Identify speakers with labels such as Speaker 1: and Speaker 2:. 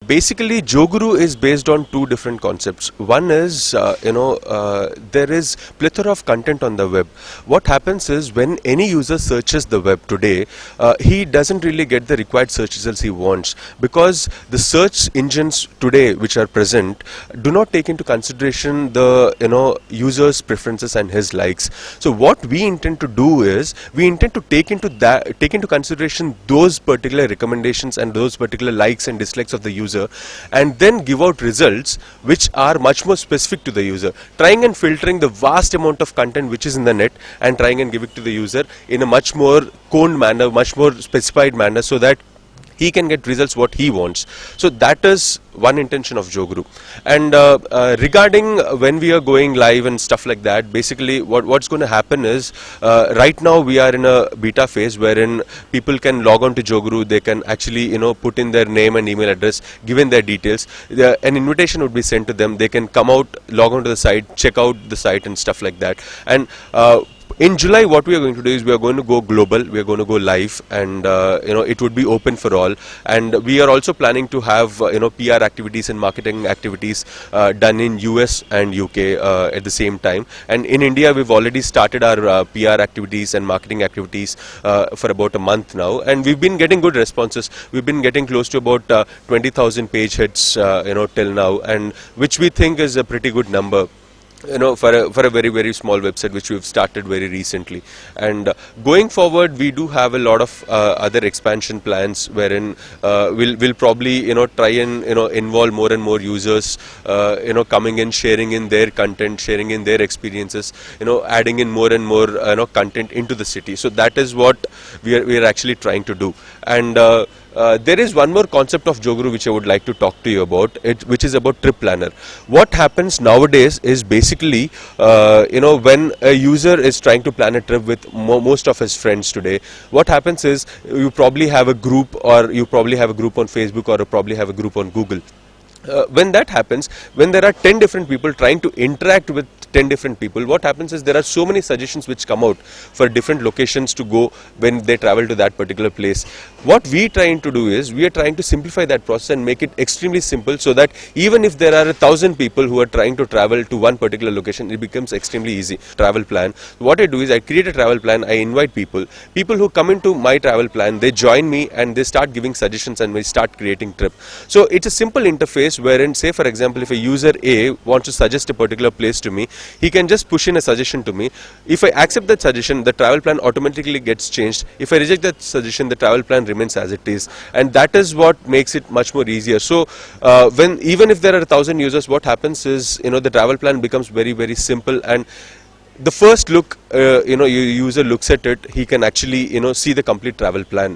Speaker 1: Basically, JoGuru is based on two different concepts. One is, there is plethora of content on the web. What happens is when any user searches the web today, he doesn't really get the required search results he wants, because the search engines today which are present do not take into consideration the user's preferences and his likes. So what we intend to do is we intend to take into consideration those particular recommendations and those particular likes and dislikes of the user, and then give out results which are much more specific to the user, trying and filtering the vast amount of content which is in the net and trying and give it to the user in a much more coned manner, much more specified manner, so that he can get results what he wants. So that is one intention of JoGuru. And regarding when we are going live and stuff like that, basically what's going to happen is right now we are in a beta phase wherein people can log on to JoGuru. They can actually put in their name and email address, given their details. An invitation would be sent to them. They can come out, log on to the site, check out the site and stuff like that. And in July, what we are going to do is we are going to go global, we are going to go live, and it would be open for all. And we are also planning to have PR activities and marketing activities done in US and UK at the same time. And in India, we've already started our PR activities and marketing activities for about a month now, and we've been getting good responses. We've been getting close to about 20,000 page hits till now, and which we think is a pretty good number, for a very, very small website which we've started very recently. And going forward, we do have a lot of other expansion plans wherein we'll probably try and involve more and more users coming in, sharing in their content, sharing in their experiences, adding in more and more content into the city. So that is what we are actually trying to do. And there is one more concept of JoGuru which I would like to talk to you about, which is about trip planner. What happens nowadays is basically, when a user is trying to plan a trip with most of his friends today, what happens is you probably have a group, or you probably have a group on Facebook, or you probably have a group on Google. When that happens, when there are 10 different people trying to interact with 10 different people, what happens is there are so many suggestions which come out for different locations to go when they travel to that particular place. What we are trying to do is we are trying to simplify that process and make it extremely simple, so that even if there are 1,000 people who are trying to travel to one particular location, it becomes extremely easy. Travel plan. What I do is I create a travel plan, I invite people who come into my travel plan, they join me and they start giving suggestions and we start creating trip. So it's a simple interface wherein, say for example, if a user A wants to suggest a particular place to me, he can just push in a suggestion to me. If I accept that suggestion, the travel plan automatically gets changed. If I reject that suggestion, the travel plan remains as it is, and that is what makes it much more easier. So even if there are 1,000 users, what happens is the travel plan becomes very, very simple, and the first look user looks at it, he can actually see the complete travel plan.